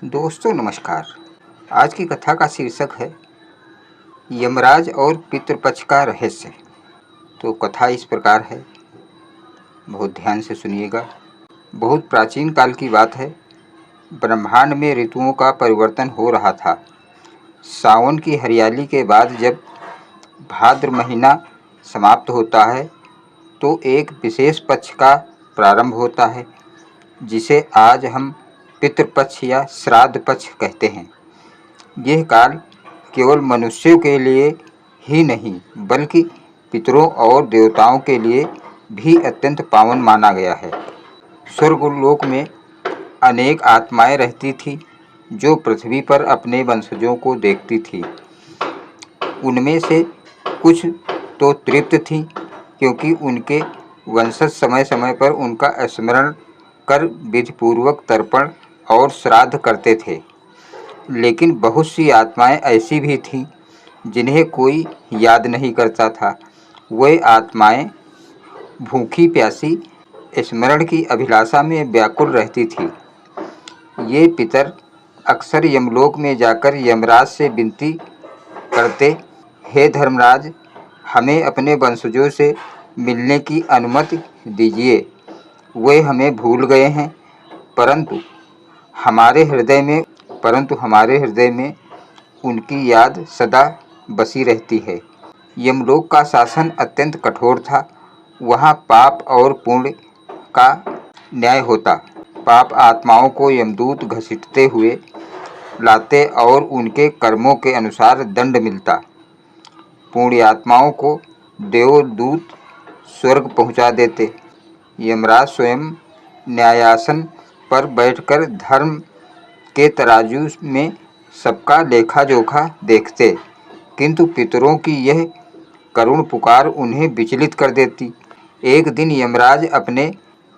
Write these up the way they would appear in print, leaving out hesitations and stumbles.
दोस्तों नमस्कार। आज की कथा का शीर्षक है यमराज और पितृपक्ष का रहस्य। तो कथा इस प्रकार है, बहुत ध्यान से सुनिएगा। बहुत प्राचीन काल की बात है। ब्रह्मांड में ऋतुओं का परिवर्तन हो रहा था। सावन की हरियाली के बाद जब भाद्र महीना समाप्त होता है तो एक विशेष पक्ष का प्रारंभ होता है, जिसे आज हम पितृपक्ष या श्राद्ध पक्ष कहते हैं। यह काल केवल मनुष्यों के लिए ही नहीं बल्कि पितरों और देवताओं के लिए भी अत्यंत पावन माना गया है। स्वर्गलोक में अनेक आत्माएं रहती थीं जो पृथ्वी पर अपने वंशजों को देखती थीं। उनमें से कुछ तो तृप्त थीं क्योंकि उनके वंशज समय समय पर उनका स्मरण कर विधिपूर्वक तर्पण और श्राद्ध करते थे। लेकिन बहुत सी आत्माएं ऐसी भी थीं जिन्हें कोई याद नहीं करता था। वे आत्माएं भूखी प्यासी स्मरण की अभिलाषा में व्याकुल रहती थी। ये पितर अक्सर यमलोक में जाकर यमराज से विनती करते, हे धर्मराज, हमें अपने वंशजों से मिलने की अनुमति दीजिए। वे हमें भूल गए हैं, परंतु हमारे हृदय में उनकी याद सदा बसी रहती है। यमलोक का शासन अत्यंत कठोर था। वहाँ पाप और पुण्य का न्याय होता। पाप आत्माओं को यमदूत घसीटते हुए लाते और उनके कर्मों के अनुसार दंड मिलता। पुण्य आत्माओं को देवदूत स्वर्ग पहुँचा देते। यमराज स्वयं न्यायासन पर बैठकर धर्म के तराजू में सबका लेखा जोखा देखते, किंतु पितरों की यह करुण पुकार उन्हें विचलित कर देती। एक दिन यमराज अपने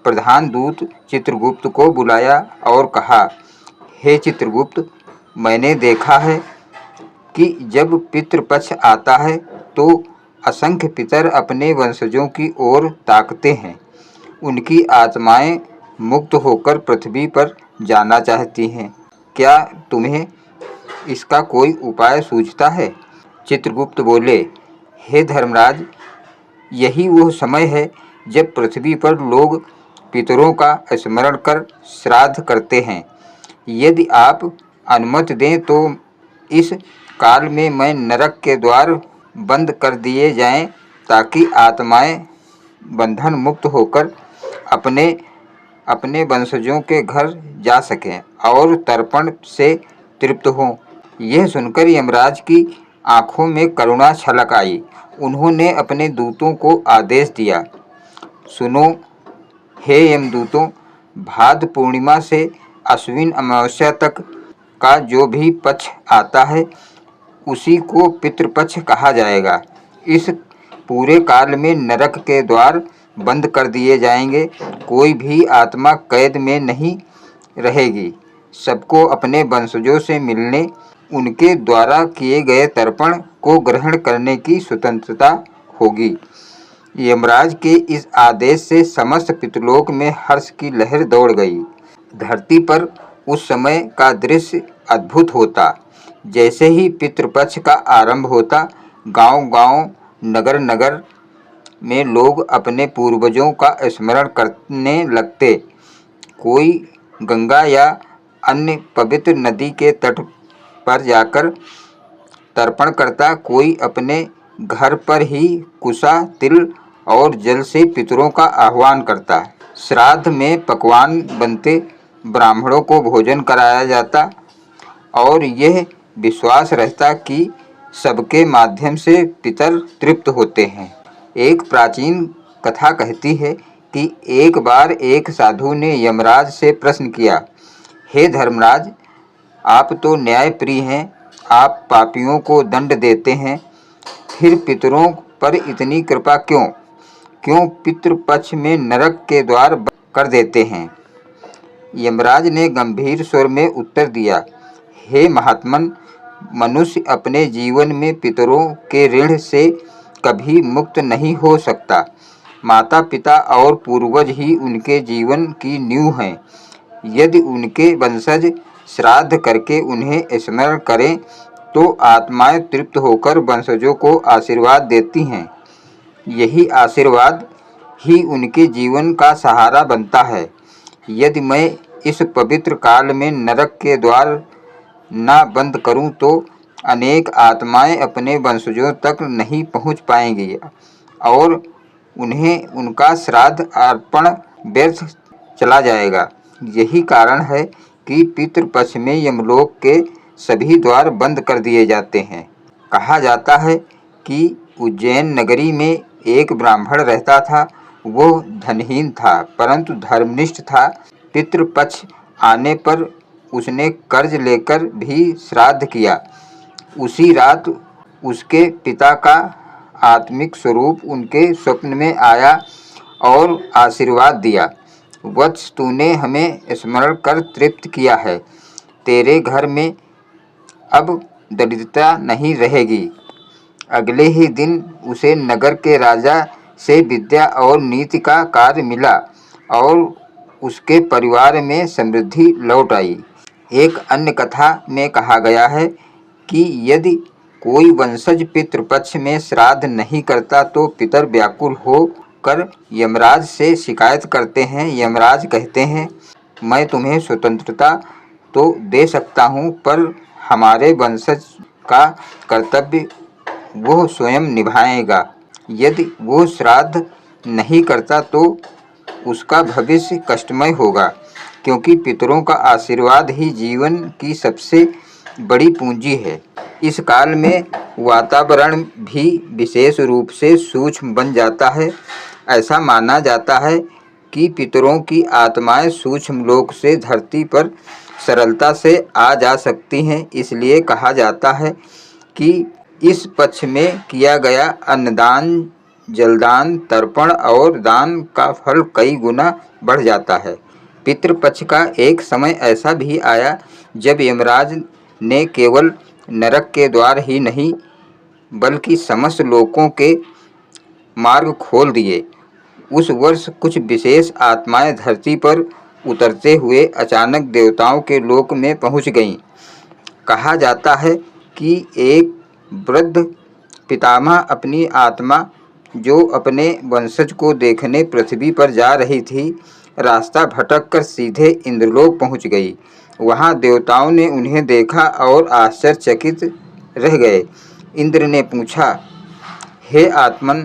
प्रधान दूत चित्रगुप्त को बुलाया और कहा, हे चित्रगुप्त, मैंने देखा है कि जब पितृपक्ष आता है तो असंख्य पितर अपने वंशजों की ओर ताकते हैं। उनकी आत्माएं मुक्त होकर पृथ्वी पर जाना चाहती हैं। क्या तुम्हें इसका कोई उपाय सूझता है? चित्रगुप्त बोले, हे धर्मराज, यही वो समय है जब पृथ्वी पर लोग पितरों का स्मरण कर श्राद्ध करते हैं। यदि आप अनुमति दें तो इस काल में मैं नरक के द्वार बंद कर दिए जाएं, ताकि आत्माएं बंधन मुक्त होकर अपने वंशजों के घर जा सकें और तर्पण से तृप्त हों। यह सुनकर यमराज की आंखों में करुणा छलक आई। उन्होंने अपने दूतों को आदेश दिया, सुनो हे यमदूतों, भाद्र पूर्णिमा से अश्विन अमावस्या तक का जो भी पक्ष आता है उसी को पितृपक्ष कहा जाएगा। इस पूरे काल में नरक के द्वार बंद कर दिए जाएंगे। कोई भी आत्मा कैद में नहीं रहेगी। सबको अपने वंशजों से मिलने, उनके द्वारा किए गए तर्पण को ग्रहण करने की स्वतंत्रता होगी। यमराज के इस आदेश से समस्त पितृलोक में हर्ष की लहर दौड़ गई। धरती पर उस समय का दृश्य अद्भुत होता। जैसे ही पितृपक्ष का आरंभ होता, गांव-गांव, नगर-नगर में लोग अपने पूर्वजों का स्मरण करने लगते। कोई गंगा या अन्य पवित्र नदी के तट पर जाकर तर्पण करता, कोई अपने घर पर ही कुसा, तिल और जल से पितरों का आह्वान करता। श्राद्ध में पकवान बनते, ब्राह्मणों को भोजन कराया जाता और यह विश्वास रहता कि सबके माध्यम से पितर तृप्त होते हैं। एक प्राचीन कथा कहती है कि एक बार एक साधु ने यमराज से प्रश्न किया, हे धर्मराज, आप तो न्यायप्रिय हैं, आप पापियों को दंड देते हैं, फिर पितरों पर इतनी कृपा क्यों? क्यों पितृपक्ष में नरक के द्वार बंद कर देते हैं? यमराज ने गंभीर स्वर में उत्तर दिया, हे महात्मन, मनुष्य अपने जीवन में पितरों के ऋण से कभी मुक्त नहीं हो सकता। माता पिता और पूर्वज ही उनके जीवन की नींव हैं। यदि उनके वंशज श्राद्ध करके उन्हें स्मरण करें तो आत्माएं तृप्त होकर वंशजों को आशीर्वाद देती हैं। यही आशीर्वाद ही उनके जीवन का सहारा बनता है। यदि मैं इस पवित्र काल में नरक के द्वार न बंद करूं तो अनेक आत्माएं अपने वंशजों तक नहीं पहुंच पाएंगी और उन्हें उनका श्राद्ध अर्पण व्यर्थ चला जाएगा। यही कारण है कि पितृपक्ष में यमलोक के सभी द्वार बंद कर दिए जाते हैं। कहा जाता है कि उज्जैन नगरी में एक ब्राह्मण रहता था। वो धनहीन था परंतु धर्मनिष्ठ था। पितृपक्ष आने पर उसने कर्ज लेकर भी श्राद्ध किया। उसी रात उसके पिता का आत्मिक स्वरूप उनके स्वप्न में आया और आशीर्वाद दिया, वत्स तूने हमें स्मरण कर तृप्त किया है। तेरे घर में अब दरिद्रता नहीं रहेगी। अगले ही दिन उसे नगर के राजा से विद्या और नीति का कार्य मिला और उसके परिवार में समृद्धि लौट आई। एक अन्य कथा में कहा गया है कि यदि कोई वंशज पितृपक्ष में श्राद्ध नहीं करता तो पितर व्याकुल होकर यमराज से शिकायत करते हैं। यमराज कहते हैं, मैं तुम्हें स्वतंत्रता तो दे सकता हूँ पर हमारे वंशज का कर्तव्य वो स्वयं निभाएगा। यदि वो श्राद्ध नहीं करता तो उसका भविष्य कष्टमय होगा, क्योंकि पितरों का आशीर्वाद ही जीवन की सबसे बड़ी पूंजी है। इस काल में वातावरण भी विशेष रूप से सूक्ष्म बन जाता है। ऐसा माना जाता है कि पितरों की आत्माएं सूक्ष्म लोक से धरती पर सरलता से आ जा सकती हैं। इसलिए कहा जाता है कि इस पक्ष में किया गया अन्नदान, जलदान, तर्पण और दान का फल कई गुना बढ़ जाता है। पितृपक्ष का एक समय ऐसा भी आया जब यमराज ने केवल नरक के द्वार ही नहीं बल्कि समस्त लोकों के मार्ग खोल दिए। उस वर्ष कुछ विशेष आत्माएं धरती पर उतरते हुए अचानक देवताओं के लोक में पहुंच गईं। कहा जाता है कि एक वृद्ध पितामह अपनी आत्मा जो अपने वंशज को देखने पृथ्वी पर जा रही थी, रास्ता भटककर सीधे इंद्रलोक पहुंच गई। वहां देवताओं ने उन्हें देखा और आश्चर्यचकित रह गए। इंद्र ने पूछा, हे आत्मन,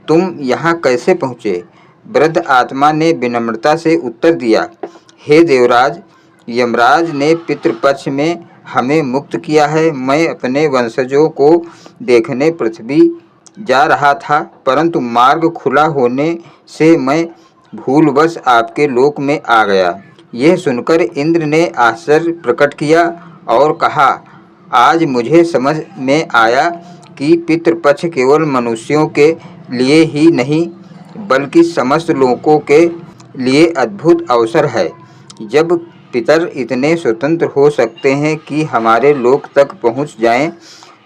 तुम यहाँ कैसे पहुँचे? वृद्ध आत्मा ने विनम्रता से उत्तर दिया, हे देवराज, यमराज ने पितृपक्ष में हमें मुक्त किया है। मैं अपने वंशजों को देखने पृथ्वी जा रहा था, परंतु मार्ग खुला होने से मैं भूलवश आपके लोक में आ गया। यह सुनकर इंद्र ने आश्चर्य प्रकट किया और कहा, आज मुझे समझ में आया कि पितृपक्ष केवल मनुष्यों के लिए ही नहीं बल्कि समस्त लोगों के लिए अद्भुत अवसर है। जब पितर इतने स्वतंत्र हो सकते हैं कि हमारे लोक तक पहुंच जाएं,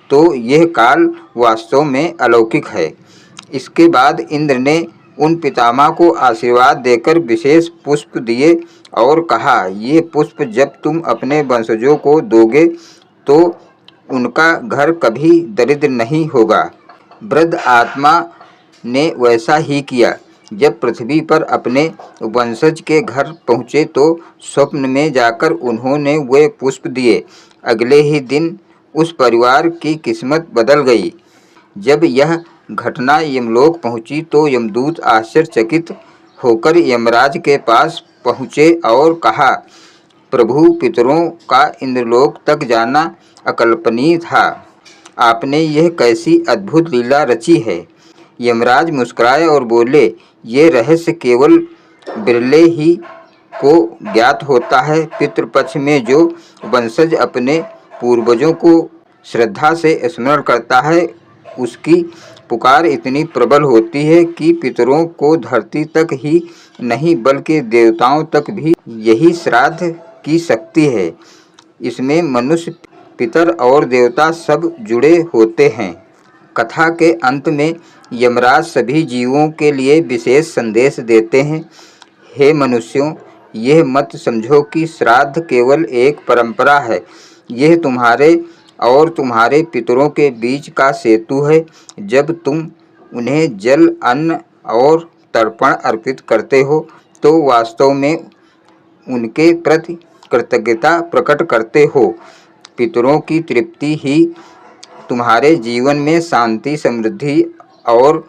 तो यह काल वास्तव में अलौकिक है। इसके बाद इंद्र ने उन पितामह को आशीर्वाद देकर विशेष पुष्प दिए और कहा, ये पुष्प जब तुम अपने वंशजों को दोगे तो उनका घर कभी दरिद्र नहीं होगा। वृद्ध आत्मा ने वैसा ही किया। जब पृथ्वी पर अपने वंशज के घर पहुँचे तो स्वप्न में जाकर उन्होंने वे पुष्प दिए। अगले ही दिन उस परिवार की किस्मत बदल गई। जब यह घटना यमलोक पहुंची तो यमदूत आश्चर्यचकित होकर यमराज के पास पहुँचे और कहा, प्रभु, पितरों का इंद्रलोक तक जाना अकल्पनीय था। आपने यह कैसी अद्भुत लीला रची है। यमराज मुस्कुराए और बोले, ये रहस्य केवल बिरले ही को ज्ञात होता है। पितृपक्ष में जो वंशज अपने पूर्वजों को श्रद्धा से स्मरण करता है, उसकी पुकार इतनी प्रबल होती है कि पितरों को धरती तक ही नहीं बल्कि देवताओं तक भी यही श्राद्ध की शक्ति है। इसमें मनुष्य, पितर और देवता सब जुड़े होते हैं। कथा के अंत में यमराज सभी जीवों के लिए विशेष संदेश देते हैं। हे मनुष्यों, यह मत समझो कि श्राद्ध केवल एक परंपरा है, यह तुम्हारे और तुम्हारे पितरों के बीच का सेतु है। जब तुम उन्हें जल, अन्न और तर्पण अर्पित करते हो तो वास्तव में उनके प्रति कृतज्ञता प्रकट करते हो। पितरों की तृप्ति ही तुम्हारे जीवन में शांति, समृद्धि और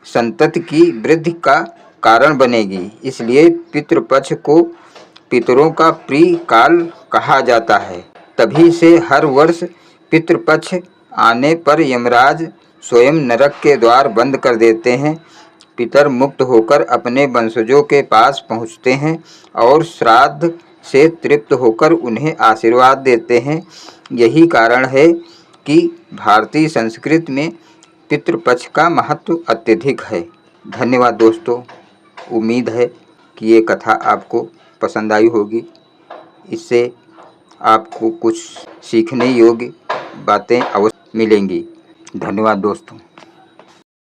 संतति की वृद्धि का कारण बनेगी। इसलिए पितृपक्ष को पितरों का प्रिय काल कहा जाता है। तभी से हर वर्ष पितृपक्ष आने पर यमराज स्वयं नरक के द्वार बंद कर देते हैं। पितर मुक्त होकर अपने वंशजों के पास पहुँचते हैं और श्राद्ध से तृप्त होकर उन्हें आशीर्वाद देते हैं। यही कारण है कि भारतीय संस्कृति में पितृपक्ष का महत्व अत्यधिक है। धन्यवाद दोस्तों। उम्मीद है कि ये कथा आपको पसंद आई होगी। इससे आपको कुछ सीखने योग्य बातें अवश्य मिलेंगी। धन्यवाद दोस्तों।